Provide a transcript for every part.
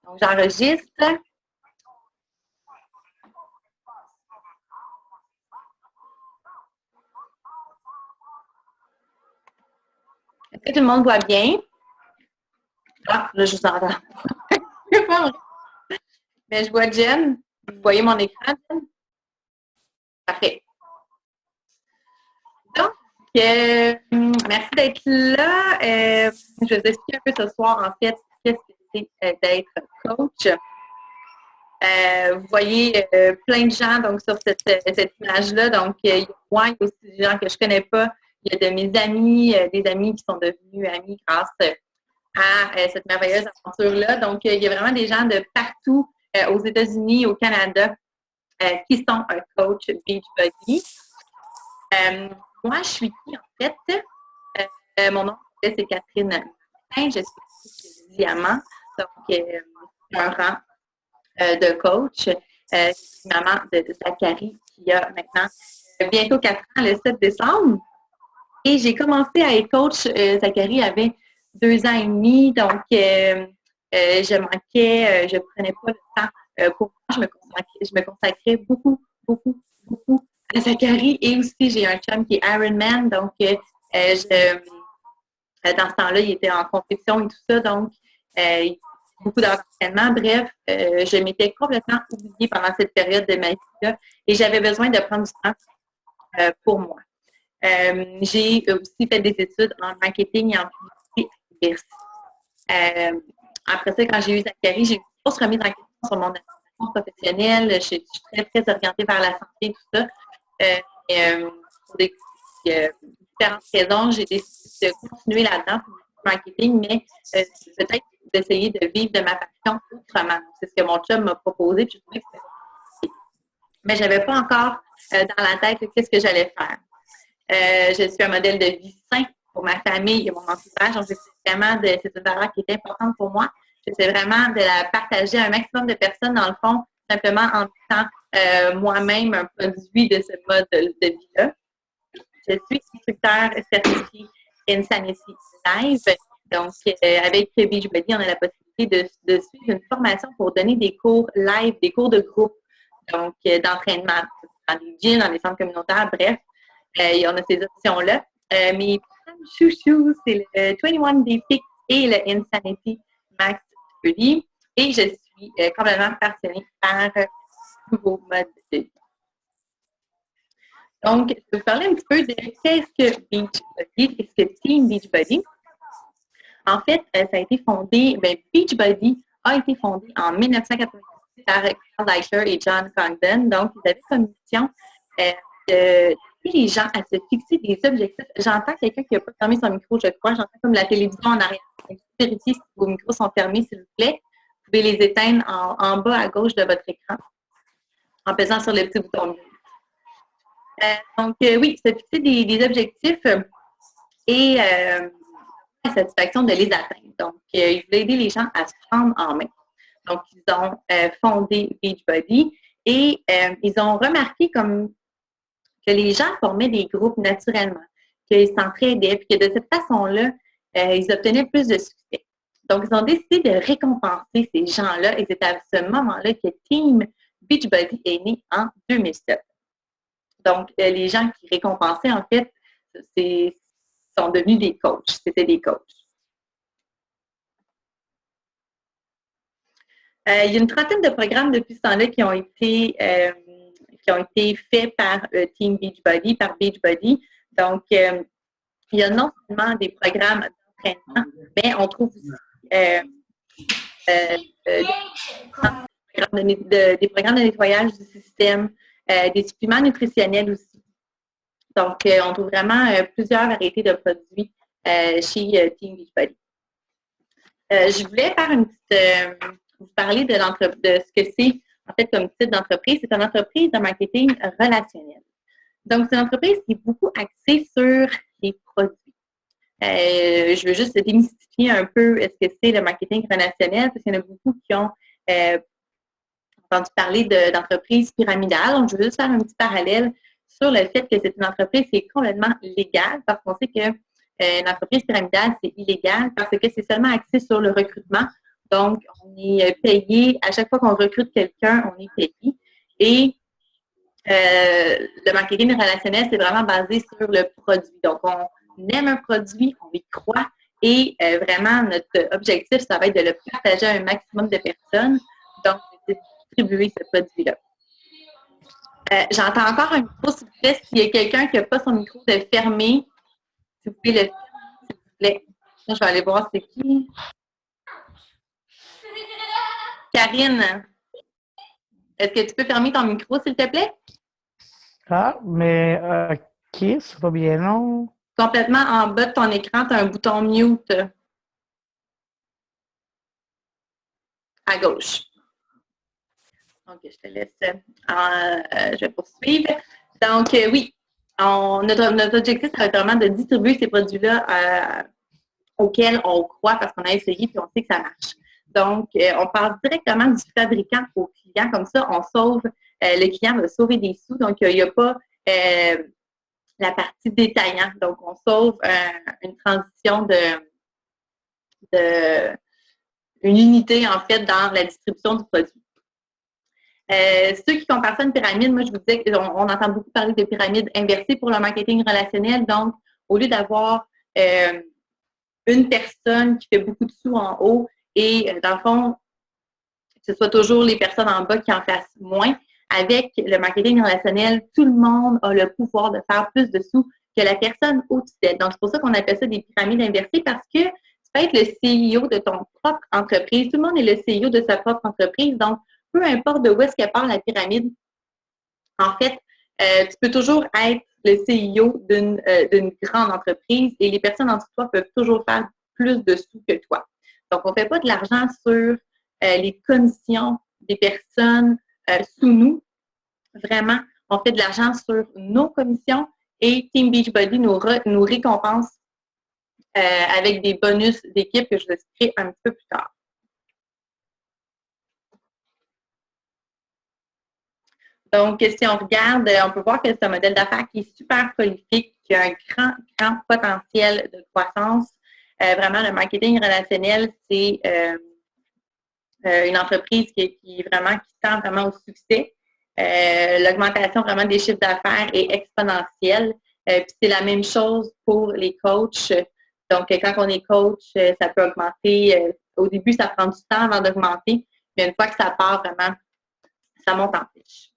Donc, j'enregistre. Est-ce que tout le monde voit bien? Ah, là, je vous entends. Mais je vois Jen. Vous voyez mon écran, Jen? Parfait. Donc, merci d'être là. Je vais vous expliquer un peu ce soir, en fait, qu'est-ce que c'est d'être coach. Vous voyez plein de gens donc, sur cette image-là. Donc, il y a moi, il y a aussi des gens que je ne connais pas. Il y a de mes amis, des amis qui sont devenus amis grâce à cette merveilleuse aventure-là. Donc, il y a vraiment des gens de partout aux États-Unis, au Canada, qui sont un coach Beachbody. Moi, je suis qui, en fait? Mon nom, c'est Catherine Martin. Je suis Diamant. Donc, un rang de coach. Je suis maman de Zachary, qui a maintenant bientôt 4 ans, le 7 décembre. Et j'ai commencé à être coach. Zachary avait 2 ans et demi, donc je manquais, je ne prenais pas le temps pour moi. Je me consacrais beaucoup à Zachary. Et aussi, j'ai un chum qui est Ironman, donc dans ce temps-là, il était en compétition et tout ça, donc beaucoup d'entraînement. Bref, je m'étais complètement oubliée pendant cette période de ma vie-là et j'avais besoin de prendre du temps pour moi. J'ai aussi fait des études en marketing et en publicité à l'université. Après ça, quand j'ai eu Zachary, j'ai eu une grosse remise en question sur mon avenir professionnel. Je suis très orientée vers la santé et tout ça. Pour des différentes raisons, j'ai décidé de continuer là-dedans pour le marketing, mais peut-être d'essayer de vivre de ma passion autrement. C'est ce que mon chum m'a proposé, puis je trouvais que c'était compliqué. Mais je n'avais pas encore dans la tête qu'est-ce que j'allais faire. Je suis un modèle de vie sain pour ma famille et mon entourage. Donc, c'est une valeur qui est importante pour moi. J'essaie vraiment de la partager à un maximum de personnes, dans le fond, simplement en étant moi-même un produit de ce mode de vie-là. Je suis instructeur certifié Insanity Live. Donc, avec Beachbody, on a la possibilité de suivre une formation pour donner des cours live, des cours de groupe, donc d'entraînement dans les gyms, dans les centres communautaires, bref. On a ces options-là. Mes chouchous, c'est le 21 Day Fix et le Insanity Max 30. Et je suis complètement passionnée par ce nouveau mode de vie. Donc, je vais vous parler un petit peu de qu'est-ce que Beachbody, qu'est-ce que Team Beachbody. En fait, ça a été fondé, Beachbody a été fondé en 1986 par Carl Eichler et John Congdon. Donc, ils avaient comme mission d'aider les gens à se fixer des objectifs. J'entends quelqu'un qui n'a pas fermé son micro, je crois. J'entends comme la télévision en arrière. Vérifiez si vos micros sont fermés, s'il vous plaît. Vous pouvez les éteindre en bas à gauche de votre écran en pesant sur le petit bouton. Donc, oui, se fixer des objectifs et la satisfaction de les atteindre. Donc, ils voulaient aider les gens à se prendre en main. Donc, ils ont fondé Beachbody et ils ont remarqué comme que les gens formaient des groupes naturellement, qu'ils s'entraidaient, puis que de cette façon-là, ils obtenaient plus de succès. Donc, ils ont décidé de récompenser ces gens-là et c'est à ce moment-là que Team Beachbody est né en 2007. Donc, les gens qui récompensaient, en fait, sont devenus des coachs. C'était des coachs. Il y a une trentaine de programmes depuis ce temps-là qui ont été faits par Team Beachbody, par Beachbody. Donc, il y a non seulement des programmes d'entraînement, mais on trouve aussi des programmes de nettoyage du système, des suppléments nutritionnels aussi. Donc, on trouve vraiment plusieurs variétés de produits chez Team Beachbody. Je voulais faire vous parler de ce que c'est, en fait, comme type d'entreprise. C'est une entreprise de marketing relationnel. Donc, c'est une entreprise qui est beaucoup axée sur les produits. Je veux juste démystifier un peu ce que c'est le marketing relationnel, parce qu'il y en a beaucoup qui ont entendu parler d'entreprises pyramidales. Donc, je veux juste faire un petit parallèle sur le fait que c'est une entreprise qui est complètement légale, parce qu'on sait que une entreprise pyramidale, c'est illégal parce que c'est seulement axé sur le recrutement. Donc, on est payé. À chaque fois qu'on recrute quelqu'un, on est payé. Et le marketing relationnel, c'est vraiment basé sur le produit. Donc, on aime un produit, on y croit. Et vraiment, notre objectif, ça va être de le partager à un maximum de personnes. Donc, c'est de distribuer ce produit-là. J'entends encore un micro, s'il vous plaît. S'il y a quelqu'un qui n'a pas son micro de fermé, si vous pouvez le fermer, s'il vous plaît. Là, je vais aller voir c'est qui. Karine, est-ce que tu peux fermer ton micro, s'il te plaît? Ah, mais OK, ça va bien, non? Complètement en bas de ton écran, tu as un bouton mute à gauche. Donc, je te laisse. Je vais poursuivre. Donc, oui, notre objectif, ça va être vraiment de distribuer ces produits-là auxquels on croit parce qu'on a essayé et on sait que ça marche. Donc, on passe directement du fabricant au client. Comme ça, on sauve, le client va sauver des sous. Donc, il n'y a pas la partie détaillant. Donc, on sauve une transition une unité, en fait, dans la distribution du produit. Ceux qui font partie d'une pyramide, moi, je vous disais qu'on entend beaucoup parler de pyramide inversée pour le marketing relationnel. Donc, au lieu d'avoir une personne qui fait beaucoup de sous en haut et, dans le fond, que ce soit toujours les personnes en bas qui en fassent moins, avec le marketing relationnel, tout le monde a le pouvoir de faire plus de sous que la personne au-dessus d'elle. Donc, c'est pour ça qu'on appelle ça des pyramides inversées parce que tu peux être le CEO de ton propre entreprise. Tout le monde est le CEO de sa propre entreprise. Donc, peu importe de où est-ce qu'elle part la pyramide, en fait, tu peux toujours être le CEO d'une grande entreprise et les personnes en dessous de toi peuvent toujours faire plus de sous que toi. Donc, on ne fait pas de l'argent sur les commissions des personnes sous nous. Vraiment, on fait de l'argent sur nos commissions et Team Beachbody nous récompense avec des bonus d'équipe que je vous expliquerai un petit peu plus tard. Donc, si on regarde, on peut voir que c'est un modèle d'affaires qui est super prolifique, qui a un grand potentiel de croissance. Vraiment, le marketing relationnel, c'est une entreprise qui tend vraiment au succès. L'augmentation vraiment des chiffres d'affaires est exponentielle. Puis c'est la même chose pour les coachs. Donc, quand on est coach, ça peut augmenter. Au début, ça prend du temps avant d'augmenter. Mais une fois que ça part, vraiment, ça monte en flèche.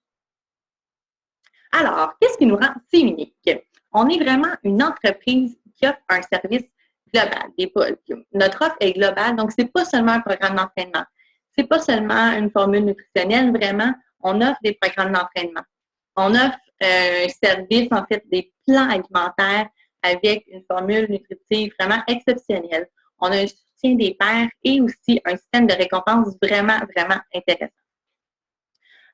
Alors, qu'est-ce qui nous rend si unique? On est vraiment une entreprise qui offre un service global. Notre offre est globale, donc ce n'est pas seulement un programme d'entraînement. Ce n'est pas seulement une formule nutritionnelle, vraiment, on offre des programmes d'entraînement. On offre un service, en fait, des plans alimentaires avec une formule nutritive vraiment exceptionnelle. On a un soutien des pairs et aussi un système de récompense vraiment, vraiment intéressant.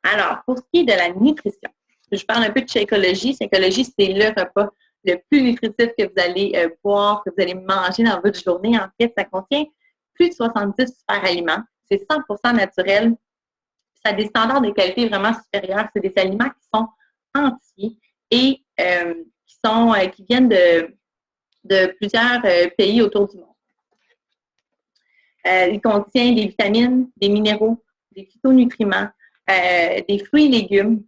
Alors, pour ce qui est de la nutrition, je parle un peu de Shakeology. Shakeology, c'est le repas le plus nutritif que vous allez boire, que vous allez manger dans votre journée. En fait, ça contient plus de 70 super aliments. C'est 100% naturel. Ça a des standards de qualité vraiment supérieurs. C'est des aliments qui sont entiers et qui viennent de plusieurs pays autour du monde. Il contient des vitamines, des minéraux, des phytonutriments, des fruits et légumes,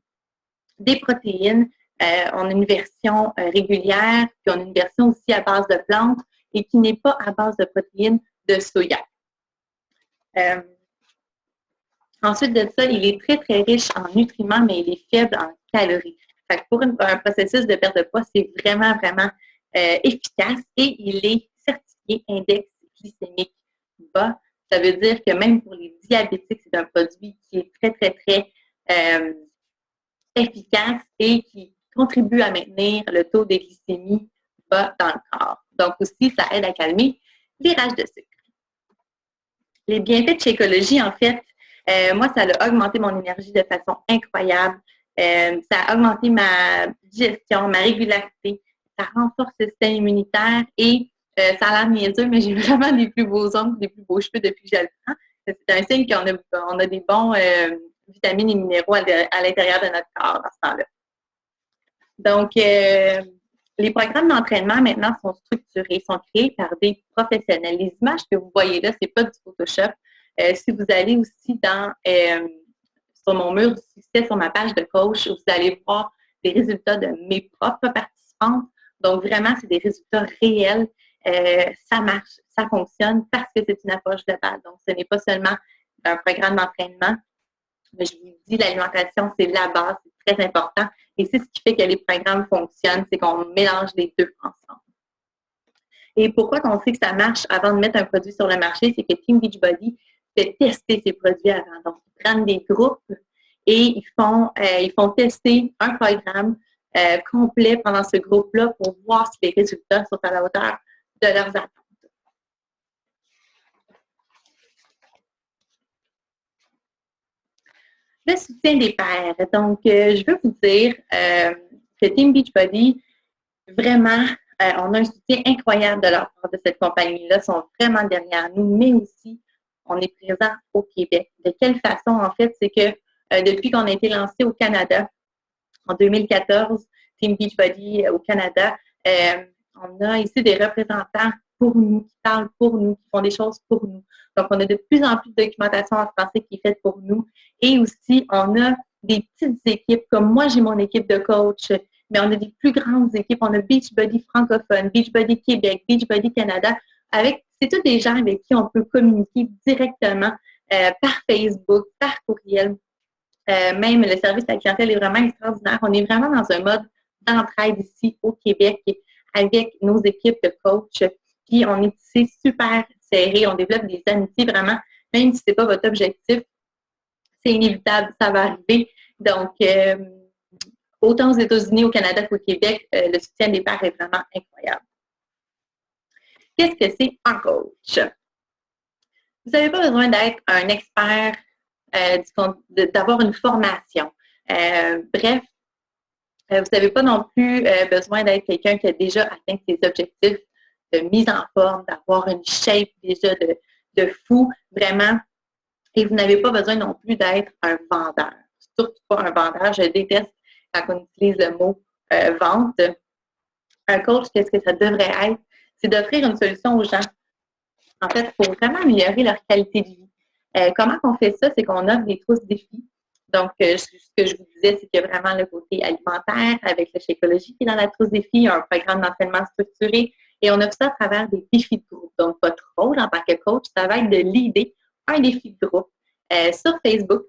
des protéines. On a une version régulière, puis on a une version aussi à base de plantes et qui n'est pas à base de protéines de soya. Ensuite de ça, il est très, très riche en nutriments, mais il est faible en calories. Fait que pour un processus de perte de poids, c'est vraiment, vraiment efficace et il est certifié index glycémique bas. Ça veut dire que même pour les diabétiques, c'est un produit qui est très, très, très efficace et qui contribue à maintenir le taux de glycémie bas dans le corps. Donc aussi, ça aide à calmer les rages de sucre. Les bienfaits de Shakeology, en fait, moi, ça a augmenté mon énergie de façon incroyable. Ça a augmenté ma digestion, ma régularité. Ça renforce le système immunitaire et ça a l'air niaiseux, mais j'ai vraiment des plus beaux ongles, des plus beaux cheveux depuis que je le prends. C'est un signe qu'on a des bons vitamines et minéraux à l'intérieur de notre corps à ce temps-là. Donc, les programmes d'entraînement maintenant sont structurés, sont créés par des professionnels. Les images que vous voyez là, ce n'est pas du Photoshop. Si vous allez aussi sur mon mur du succès, sur ma page de coach, vous allez voir les résultats de mes propres participantes. Donc, vraiment, c'est des résultats réels. Ça marche, ça fonctionne parce que c'est une approche globale. Donc, ce n'est pas seulement un programme d'entraînement, mais je vous dis, l'alimentation, c'est la base, c'est très important. Et c'est ce qui fait que les programmes fonctionnent, c'est qu'on mélange les deux ensemble. Et pourquoi on sait que ça marche avant de mettre un produit sur le marché, c'est que Team Beachbody fait tester ses produits avant. Donc, ils prennent des groupes et ils font tester un programme complet pendant ce groupe-là pour voir si les résultats sont à la hauteur de leurs attentes. Le soutien des pairs. Donc, je veux vous dire que Team Beachbody, vraiment, on a un soutien incroyable de leur part de cette compagnie-là. Ils sont vraiment derrière nous, mais aussi, on est présent au Québec. De quelle façon, en fait, c'est que depuis qu'on a été lancé au Canada, en 2014, Team Beachbody au Canada, on a ici des représentants pour nous, qui parlent pour nous, qui font des choses pour nous. Donc, on a de plus en plus de documentation en français qui est faite pour nous. Et aussi, on a des petites équipes, comme moi, j'ai mon équipe de coach, mais on a des plus grandes équipes. On a Beachbody francophone, Beachbody Québec, Beachbody Canada. C'est tous des gens avec qui on peut communiquer directement par Facebook, par courriel. Même le service à la clientèle est vraiment extraordinaire. On est vraiment dans un mode d'entraide ici au Québec avec nos équipes de coach. Puis on est ici super serré. On développe des amitiés vraiment. Même si ce n'est pas votre objectif, c'est inévitable, ça va arriver. Donc, autant aux États-Unis, au Canada qu'au Québec, le soutien des pairs est vraiment incroyable. Qu'est-ce que c'est un coach? Vous n'avez pas besoin d'être un expert, d'avoir une formation. Bref, vous n'avez pas non plus besoin d'être quelqu'un qui a déjà atteint ses objectifs de mise en forme, d'avoir une shape déjà de fou, vraiment. Et vous n'avez pas besoin non plus d'être un vendeur. Surtout pas un vendeur. Je déteste quand on utilise le mot vente. Un coach, qu'est-ce que ça devrait être? C'est d'offrir une solution aux gens. En fait, pour vraiment améliorer leur qualité de vie. Comment on fait ça? C'est qu'on offre des trousses défis. Donc, ce que je vous disais, c'est qu'il y a vraiment le côté alimentaire avec le Shakeology qui est dans la trousse défi, un programme d'entraînement structuré. Et on offre ça à travers des défis de groupe. Donc, votre rôle en tant que coach, ça va être de leader un défi de groupe sur Facebook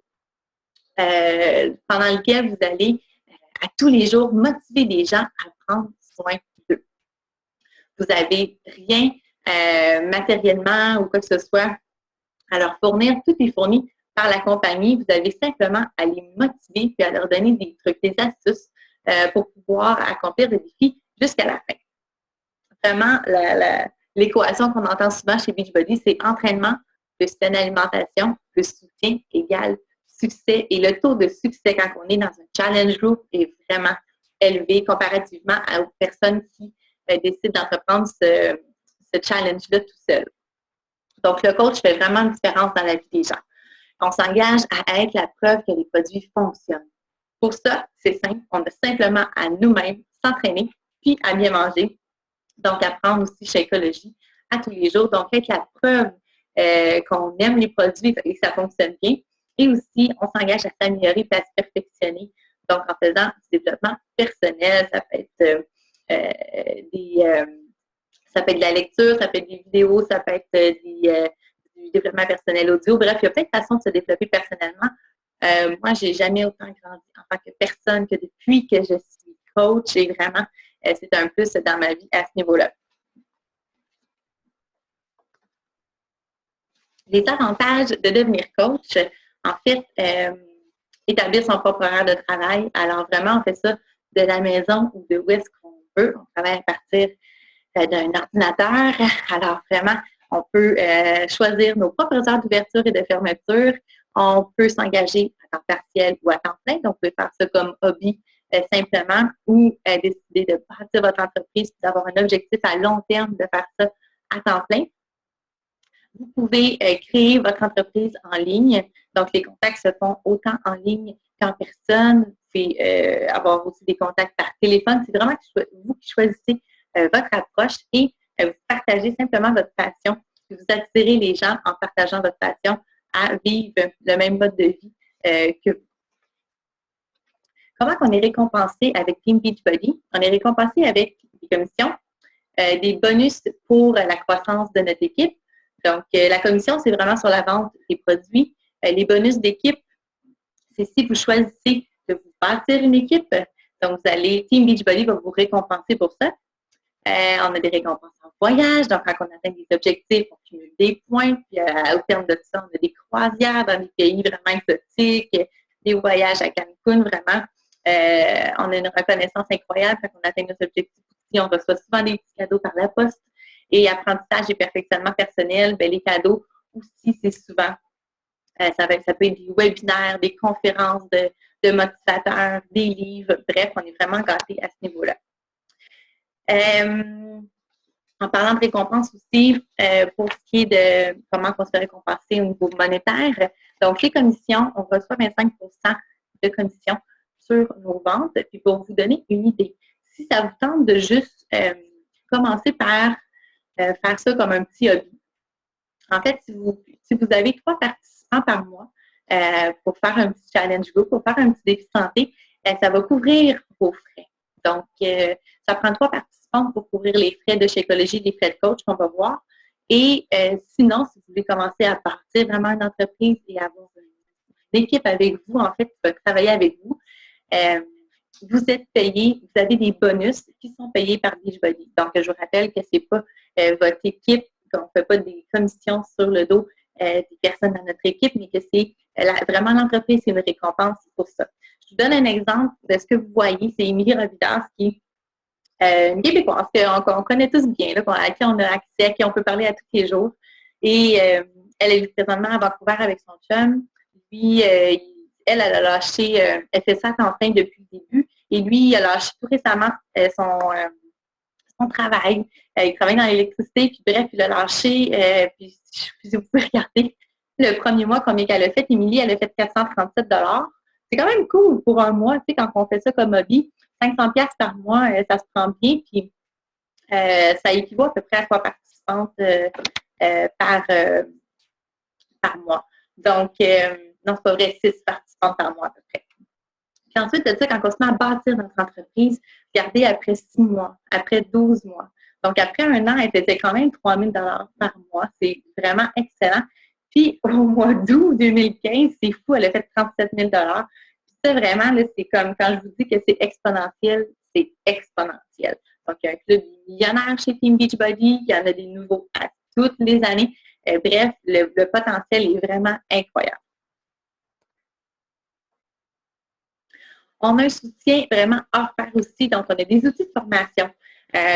pendant lequel vous allez à tous les jours motiver des gens à prendre soin d'eux. Vous n'avez rien matériellement ou quoi que ce soit à leur fournir. Tout est fourni par la compagnie. Vous avez simplement à les motiver puis à leur donner des trucs, des astuces pour pouvoir accomplir des défis jusqu'à la fin. Vraiment, l'équation qu'on entend souvent chez Beachbody, c'est entraînement plus saine alimentation plus soutien égale succès. Et le taux de succès quand on est dans un challenge group est vraiment élevé comparativement aux personnes qui décident d'entreprendre ce challenge-là tout seul. Donc, le coach fait vraiment une différence dans la vie des gens. On s'engage à être la preuve que les produits fonctionnent. Pour ça, c'est simple. On a simplement à nous-mêmes s'entraîner puis à bien manger. Donc, apprendre aussi Shakeology à tous les jours. Donc, être la preuve qu'on aime les produits et que ça fonctionne bien. Et aussi, on s'engage à s'améliorer et à se perfectionner. Donc, en faisant du développement personnel, ça peut être ça peut être de la lecture, ça peut être des vidéos, ça peut être du développement personnel audio. Bref, il y a plein de façons de se développer personnellement. Moi, je n'ai jamais autant grandi en tant que personne que depuis que je suis coach. Et vraiment, c'est un plus dans ma vie à ce niveau-là. Les avantages de devenir coach, en fait, établir son propre horaire de travail. Alors, vraiment, on fait ça de la maison ou de où est-ce qu'on veut. On travaille à partir d'un ordinateur. Alors, vraiment, on peut choisir nos propres heures d'ouverture et de fermeture. On peut s'engager à temps partiel ou à temps plein. Donc, vous pouvez faire ça comme hobby simplement ou décider de bâtir votre entreprise et d'avoir un objectif à long terme de faire ça à temps plein. Vous pouvez créer votre entreprise en ligne. Donc, les contacts se font autant en ligne qu'en personne. Vous pouvez avoir aussi des contacts par téléphone. C'est vraiment vous qui choisissez votre approche et vous partagez simplement votre passion. Vous attirez les gens en partageant votre passion à vivre le même mode de vie que vous. Comment on est récompensé avec Team Beachbody? On est récompensé avec des commissions, des bonus pour la croissance de notre équipe. Donc, la commission, c'est vraiment sur la vente des produits. Les bonus d'équipe, c'est si vous choisissez de vous bâtir une équipe. Donc, Team Beachbody va vous récompenser pour ça. On a des récompenses en voyage. Donc, quand on atteint des objectifs, on cumule des points. Puis, au terme de ça, on a des croisières dans des pays vraiment exotiques, des voyages à Cancun, vraiment. On a une reconnaissance incroyable quand on atteint nos objectifs. On reçoit souvent des petits cadeaux par la poste. Et apprentissage et perfectionnement personnel, bien, les cadeaux aussi, c'est souvent, ça peut être des webinaires, des conférences de motivateurs, des livres. Bref, on est vraiment gâtés à ce niveau-là. En parlant de récompense aussi, pour ce qui est de comment on se fait récompenser au niveau monétaire, donc les commissions, on reçoit 25 de commissions sur nos ventes. Puis pour vous donner une idée, si ça vous tente de juste commencer par faire ça comme un petit hobby. En fait, si vous avez 3 participants par mois pour faire un petit challenge group, pour faire un petit défi santé, ça va couvrir vos frais. Donc, ça prend 3 participants pour couvrir les frais de Shakeology, les frais de coach qu'on va voir. Et sinon, si vous voulez commencer à partir vraiment une entreprise et avoir une équipe avec vous, en fait, qui va travailler avec vous, vous êtes payé, vous avez des bonus qui sont payés par Beachbody. Donc, je vous rappelle que ce n'est pas votre équipe, qu'on ne fait pas des commissions sur le dos des personnes dans notre équipe, mais que c'est vraiment l'entreprise, c'est une récompense pour ça. Je vous donne un exemple de ce que vous voyez. C'est Émilie Robidas qui est une Québécoise qu'on connaît tous bien, là, à qui on a accès, à qui on peut parler à tous les jours. Et elle est présentement à Vancouver avec son chum. Lui, elle a lâché, elle fait ça à temps plein depuis le début. Et lui, il a lâché tout récemment son travail. Il travaille dans l'électricité, puis bref, il a lâché. Puis vous pouvez regarder le premier mois combien qu'elle a fait. Émilie, elle a fait 437 $. C'est quand même cool pour un mois, tu sais, quand on fait ça comme hobby. 500 $ par mois, ça se prend bien. Puis ça équivaut à peu près à 3 participantes par mois. Donc, non, c'est pas vrai, 6 participantes par mois à peu près. Puis ensuite de ça, quand on se met à bâtir notre entreprise, regardez après 6 mois, après 12 mois. Donc, après un an, elle faisait quand même 3 000 $ par mois. C'est vraiment excellent. Puis, au mois d'août 2015, c'est fou, elle a fait 37 000 $. Puis ça, vraiment, là, c'est comme quand je vous dis que c'est exponentiel, c'est exponentiel. Donc, il y a un club millionnaire chez Team Beachbody, il y en a des nouveaux à toutes les années. Bref, le potentiel est vraiment incroyable. On a un soutien vraiment offert aussi. Donc, on a des outils de formation,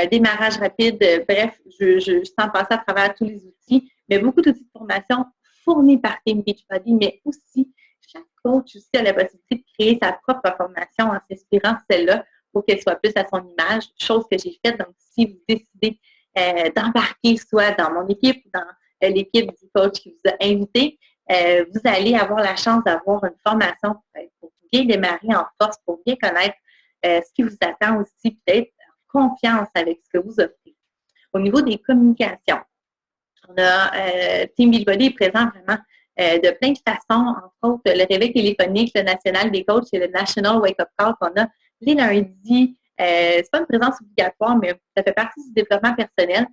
démarrage rapide. Bref, je sens passer à travers tous les outils, mais beaucoup d'outils de formation fournis par Team Beachbody, mais aussi chaque coach aussi a la possibilité de créer sa propre formation en s'inspirant de celle-là pour qu'elle soit plus à son image, chose que j'ai faite. Donc, si vous décidez d'embarquer soit dans mon équipe ou dans l'équipe du coach qui vous a invité, vous allez avoir la chance d'avoir une formation pour bien démarrer en force, pour bien connaître ce qui vous attend aussi, peut-être en confiance avec ce que vous offrez. Au niveau des communications, on a Team Beachbody est présent vraiment de plein de façons, entre autres le réveil téléphonique, le national des coachs et le National Wake Up Call qu'on a les lundis. C'est pas une présence obligatoire, mais ça fait partie du développement personnel.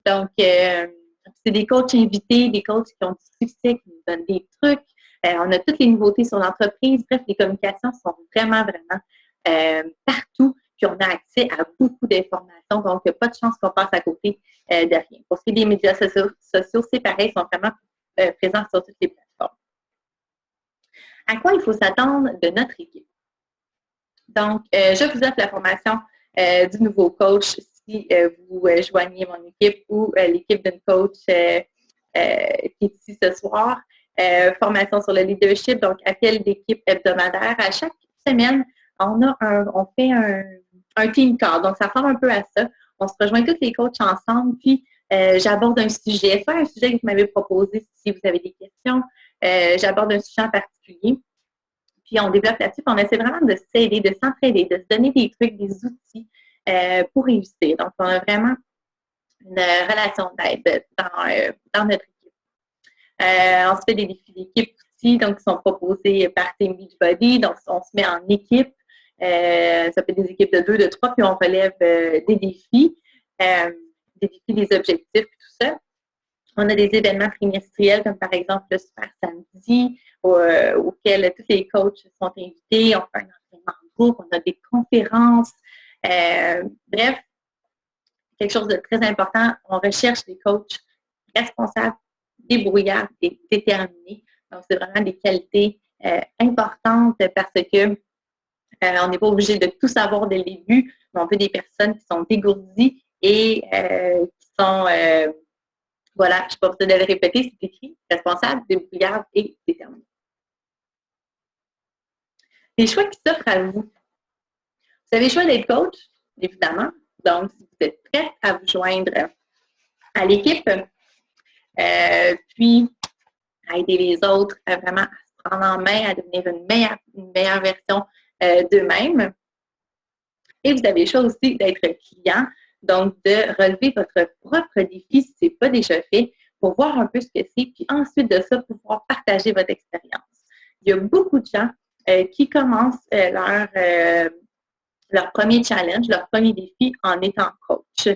Donc, c'est des coachs invités, des coachs qui ont du succès, qui nous donnent des trucs. On a toutes les nouveautés sur l'entreprise. Bref, les communications sont vraiment, vraiment partout. Puis, on a accès à beaucoup d'informations. Donc, il n'y a pas de chance qu'on passe à côté de rien. Pour ce qui est des médias sociaux, c'est pareil, ils sont vraiment présents sur toutes les plateformes. À quoi il faut s'attendre de notre équipe? Donc, je vous offre la formation du nouveau coach si vous joignez mon équipe ou l'équipe d'une coach qui est ici ce soir. Formation sur le leadership, donc appel d'équipe hebdomadaire. À chaque semaine, on fait un team call. Donc, ça ressemble un peu à ça. On se rejoint tous les coachs ensemble, puis j'aborde un sujet, soit un sujet que vous m'avez proposé si vous avez des questions. J'aborde un sujet en particulier. Puis on développe là-dessus, on essaie vraiment de s'aider, de s'entraider, de se donner des trucs, des outils pour réussir. Donc, on a vraiment une relation d'aide dans notre équipe. On se fait des défis d'équipe aussi, donc qui sont proposés par Team Beachbody. Donc, on se met en équipe. Ça peut être des équipes de 2, de 3, puis on relève des défis, des objectifs, tout ça. On a des événements trimestriels, comme par exemple le Super Samedi, auquel tous les coachs sont invités. On fait un entraînement en groupe, on a des conférences. Bref, quelque chose de très important, on recherche des coachs responsables, débrouillards et déterminés. Donc, c'est vraiment des qualités importantes parce que on n'est pas obligé de tout savoir dès le début, mais on veut des personnes qui sont dégourdies et qui sont, voilà, je ne sais pas besoin de le répéter, c'est écrit, responsables, débrouillards et déterminés. Les choix qui s'offrent à vous. Vous avez le choix d'être coach, évidemment. Donc, si vous êtes prêt à vous joindre à l'équipe, puis à aider les autres à vraiment se prendre en main, à devenir une meilleure version d'eux-mêmes. Et vous avez le choix aussi d'être client, donc de relever votre propre défi si ce n'est pas déjà fait, pour voir un peu ce que c'est, puis ensuite de ça, pouvoir partager votre expérience. Il y a beaucoup de gens qui commencent leur premier challenge, leur premier défi en étant coach.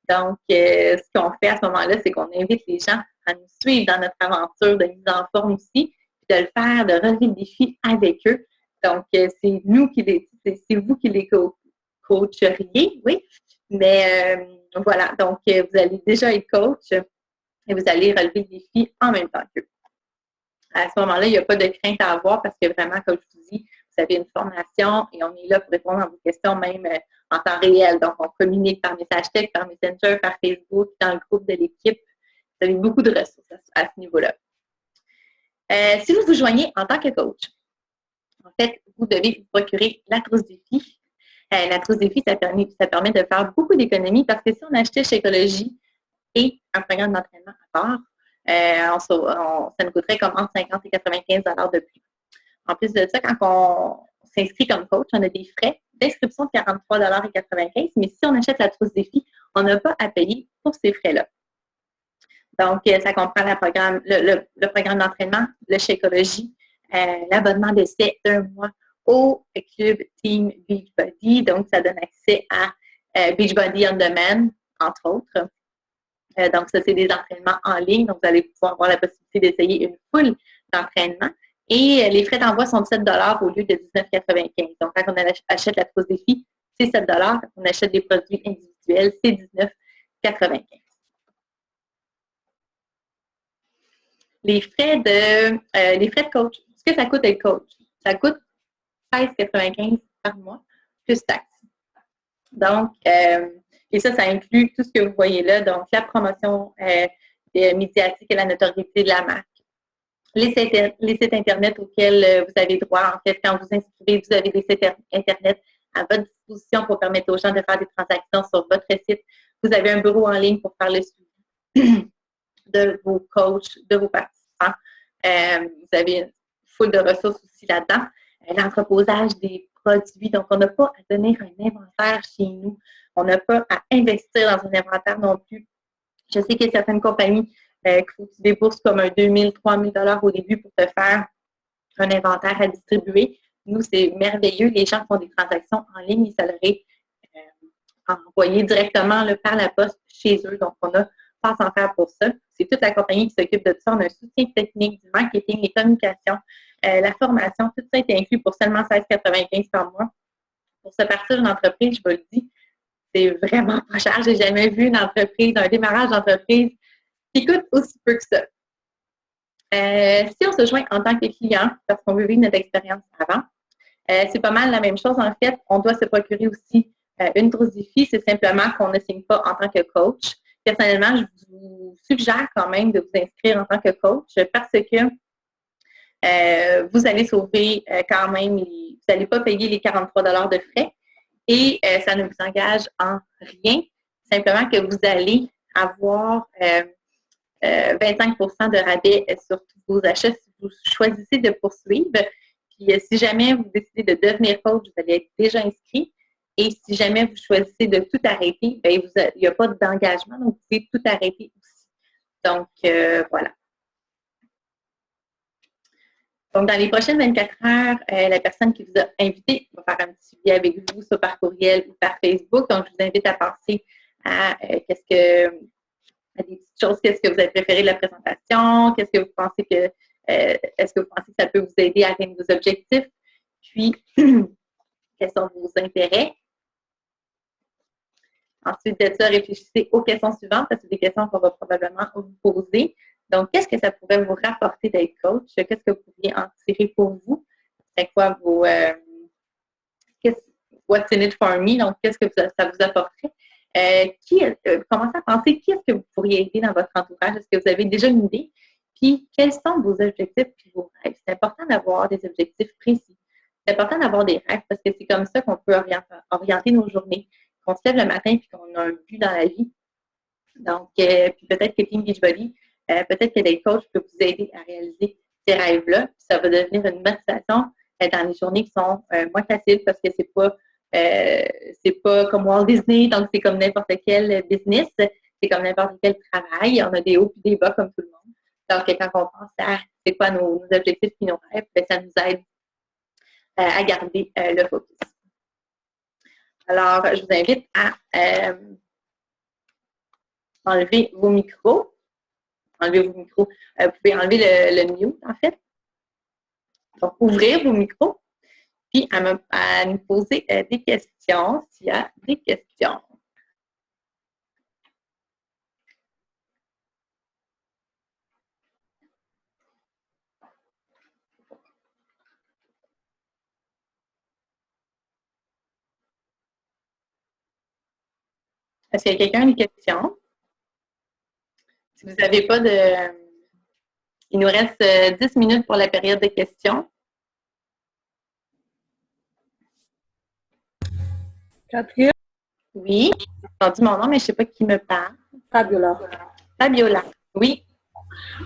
Donc, ce qu'on fait à ce moment-là, c'est qu'on invite les gens à nous suivre dans notre aventure de mise en forme aussi, puis de le faire, de relever le défi avec eux. Donc, c'est vous qui les coacheriez, oui. Mais voilà, donc vous allez déjà être coach et vous allez relever le défi en même temps qu'eux. À ce moment-là, il n'y a pas de crainte à avoir parce que vraiment, comme je vous dis, vous avez une formation et on est là pour répondre à vos questions même en temps réel. Donc, on communique par message texte, par Messenger, par Facebook, dans le groupe de l'équipe. Vous avez beaucoup de ressources à ce niveau-là. Si vous vous joignez en tant que coach, en fait, vous devez vous procurer la trousse défi. La trousse défi, ça permet de faire beaucoup d'économies parce que si on achetait Shakeology et un programme d'entraînement à part, ça nous coûterait comme entre 50 et 95 $ de plus. En plus de ça, quand on s'inscrit comme coach, on a des frais d'inscription de 43,95 $, mais si on achète la trousse défi, on n'a pas à payer pour ces frais-là. Donc, ça comprend le programme d'entraînement, le Shakeology, l'abonnement d'essai d'un mois au club Team Beachbody. Donc, ça donne accès à Beachbody On Demand, entre autres. Donc, ça, c'est des entraînements en ligne. Donc, vous allez pouvoir avoir la possibilité d'essayer une foule d'entraînements. Et les frais d'envoi sont de 7 $ au lieu de 19,95 $. Donc, quand on achète la trousse défi, c'est 7 $. Quand on achète des produits individuels, c'est 19,95 $. Les frais de coach. Ce que ça coûte être coach? Ça coûte 16,95 $ par mois, plus taxes. Donc, et ça inclut tout ce que vous voyez là, donc la promotion médiatique et la notoriété de la marque. Les sites Internet auxquels vous avez droit. En fait, quand vous inscrivez, vous avez des sites Internet à votre disposition pour permettre aux gens de faire des transactions sur votre site. Vous avez un bureau en ligne pour faire le suivi de vos coachs, de vos participants. Vous avez une foule de ressources aussi là-dedans. L'entreposage des produits. Donc, on n'a pas à tenir un inventaire chez nous. On n'a pas à investir dans un inventaire non plus. Je sais qu'il y a certaines compagnies qu'il faut que tu débourses comme un 2 000, 3 000 $ au début pour te faire un inventaire à distribuer. Nous, c'est merveilleux. Les gens font des transactions en ligne et ça leur est envoyé directement par la poste chez eux. Donc, on n'a pas à s'en faire pour ça. C'est toute la compagnie qui s'occupe de ça. On a un soutien technique, du marketing, les communications, la formation. Tout ça est inclus pour seulement 16,95 $ par mois. Pour se partir d'une entreprise, je vous le dis, c'est vraiment pas cher. J'ai jamais vu une entreprise, un démarrage d'entreprise qui coûte aussi peu que ça. Si on se joint en tant que client, parce qu'on veut vivre notre expérience avant, c'est pas mal la même chose. En fait, on doit se procurer aussi une trousse défi. C'est simplement qu'on ne signe pas en tant que coach. Personnellement, je vous suggère quand même de vous inscrire en tant que coach parce que vous allez sauver quand même, vous n'allez pas payer les 43 $ de frais et ça ne vous engage en rien. Simplement que vous allez avoir 25 % de rabais sur tous vos achats si vous choisissez de poursuivre. Puis si jamais vous décidez de devenir coach, vous allez être déjà inscrit. Et si jamais vous choisissez de tout arrêter, bien, il n'y a pas d'engagement, donc vous pouvez tout arrêter aussi. Donc, voilà. Donc, dans les prochaines 24 heures, la personne qui vous a invité va faire un petit suivi avec vous, soit par courriel ou par Facebook. Donc, je vous invite à penser à des petites choses. Qu'est-ce que vous avez préféré de la présentation? Qu'est-ce que vous pensez que est-ce que vous pensez que ça peut vous aider à atteindre vos objectifs? Puis, quels sont vos intérêts? Ensuite de ça, réfléchissez aux questions suivantes, parce que c'est des questions qu'on va probablement vous poser. Donc, qu'est-ce que ça pourrait vous rapporter d'être coach? Qu'est-ce que vous pourriez en tirer pour vous? C'est quoi vos what's in it for me? Donc, qu'est-ce que ça vous apporterait? Commencez à penser qui est-ce que vous pourriez aider dans votre entourage? Est-ce que vous avez déjà une idée? Puis, quels sont vos objectifs et vos rêves? C'est important d'avoir des objectifs précis. C'est important d'avoir des rêves parce que c'est comme ça qu'on peut orienter nos journées. Qu'on se lève le matin et qu'on a un but dans la vie. Donc, puis peut-être que Team Beachbody, peut-être que des coachs peuvent vous aider à réaliser ces rêves-là. Puis ça va devenir une motivation dans les journées qui sont moins faciles parce que c'est pas comme Walt Disney, donc c'est comme n'importe quel business, c'est comme n'importe quel travail. On a des hauts et des bas comme tout le monde. Donc, quand on pense à c'est quoi nos objectifs et nos rêves, bien, ça nous aide à garder le focus. Alors, je vous invite à enlever vos micros. Enlevez vos micros. Vous pouvez enlever le mute, en fait. Donc, ouvrir vos micros, puis à nous poser des questions, s'il y a des questions. Est-ce qu'il y a quelqu'un qui a des questions? Si vous n'avez pas de... Il nous reste 10 minutes pour la période de questions. Catherine? Oui, j'ai entendu mon nom, mais je ne sais pas qui me parle. Fabiola. Fabiola, oui.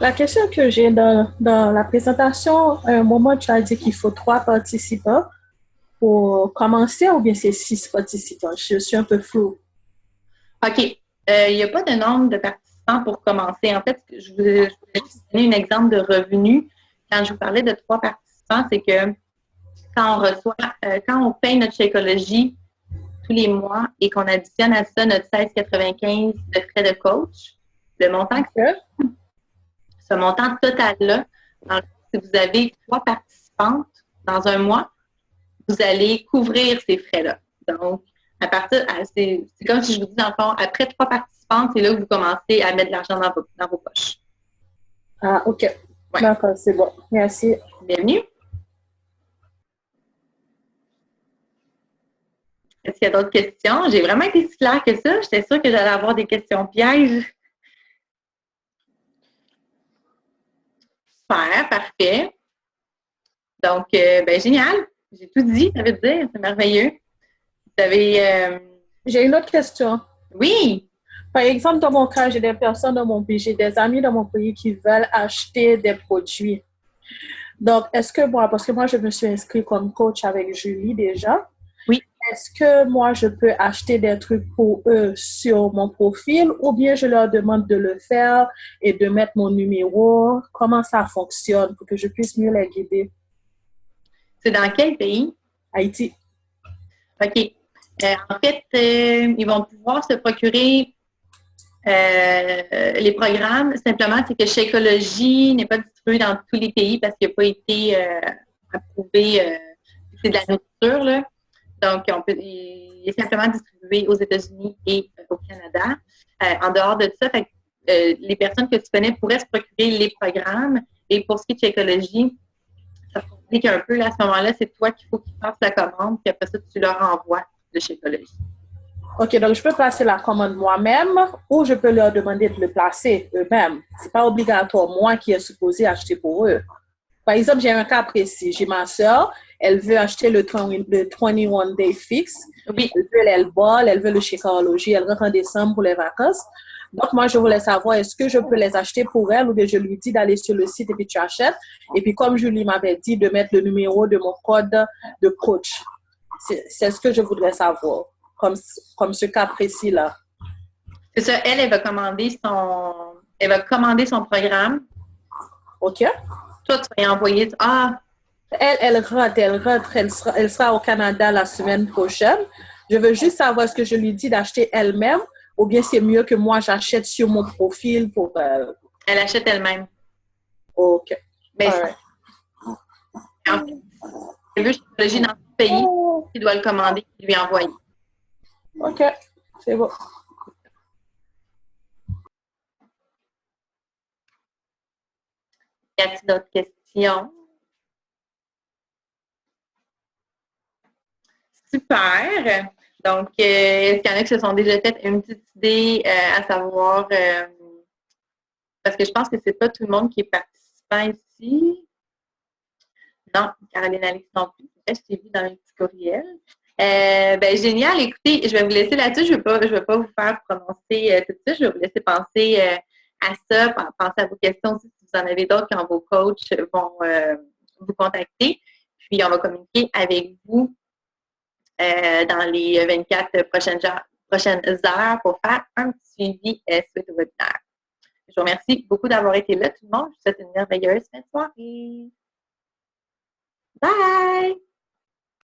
La question que j'ai dans la présentation, à un moment, tu as dit qu'il faut 3 participants pour commencer ou bien c'est 6 participants? Je suis un peu floue. OK. Il n'y a pas de nombre de participants pour commencer. En fait, je vais juste donner un exemple de revenu. Quand je vous parlais de 3 participants, c'est que quand on paye notre Shakeology tous les mois et qu'on additionne à ça notre 16,95 de frais de coach, le montant que ce montant total-là, si vous avez 3 participantes dans un mois, vous allez couvrir ces frais-là. Donc, c'est comme si je vous dis, dans le fond, après 3 participantes, c'est là que vous commencez à mettre de l'argent dans vos poches. Ah, OK. Ouais. D'accord, c'est bon. Merci. Bienvenue. Est-ce qu'il y a d'autres questions? J'ai vraiment été si claire que ça. J'étais sûre que j'allais avoir des questions pièges. Super, parfait. Donc, génial. J'ai tout dit, ça veut dire. C'est merveilleux. Vous avez... J'ai une autre question. Oui. Par exemple, dans mon cas, j'ai des personnes dans mon pays, j'ai des amis dans mon pays qui veulent acheter des produits. Donc, est-ce que moi, parce que moi, je me suis inscrite comme coach avec Julie déjà. Oui. Est-ce que moi, je peux acheter des trucs pour eux sur mon profil ou bien je leur demande de le faire et de mettre mon numéro? Comment ça fonctionne pour que je puisse mieux les guider? C'est dans quel pays? Haïti. OK. En fait, ils vont pouvoir se procurer les programmes. Simplement, c'est que Shakeology n'est pas distribué dans tous les pays parce qu'il n'a pas été approuvé. C'est de la nourriture, là. Donc, il est simplement distribué aux États-Unis et au Canada. En dehors de ça, les personnes que tu connais pourraient se procurer les programmes. Et pour ce qui est de Shakeology, ça complique un peu. Là, à ce moment-là, c'est toi qu'il faut qu'ils fassent la commande, puis après ça, tu leur envoies le Shakeology. OK, donc je peux placer la commande moi-même ou je peux leur demander de le placer eux-mêmes. Ce n'est pas obligatoire, moi qui est supposé acheter pour eux. Par exemple, j'ai un cas précis. J'ai ma soeur, elle veut acheter le 21 Day Fix. Oui. Elle veut l'Elbol, elle veut le Shakeology, elle rentre en décembre pour les vacances. Donc, moi, je voulais savoir, est-ce que je peux les acheter pour elle ou bien je lui dis d'aller sur le site et puis tu achètes. Et puis, comme Julie m'avait dit, de mettre le numéro de mon code de coach. C'est ce que je voudrais savoir, comme ce cas précis-là. C'est ça. Elle va commander son programme. OK. toi, tu vas y envoyer. Ah, Elle rentre, elle sera au Canada la semaine prochaine. Je veux juste savoir ce que je lui dis d'acheter elle-même ou bien c'est mieux que moi j'achète sur mon profil pour... elle achète elle-même. OK. Mais All right. en fait, elle veut Chirologie dans son pays, il doit le commander et lui envoyer. OK. C'est bon. Y a-t-il d'autres questions? Super! Donc, est-ce qu'il y en a qui se sont déjà fait une petite idée à savoir, parce que je pense que c'est pas tout le monde qui est participant ici. Non, Caroline Alix non plus. Je t'ai vu dans les petits courriels. Ben, génial. Écoutez, je vais vous laisser là-dessus. Je vais pas vous faire prononcer tout ça. Je vais vous laisser penser à ça, penser à vos questions aussi, si vous en avez d'autres quand vos coachs vont vous contacter. Puis, on va communiquer avec vous dans les 24 prochaines heures pour faire un petit suivi suite au webinaire. Je vous remercie beaucoup d'avoir été là, tout le monde. Je vous souhaite une merveilleuse fin de soirée. Bye!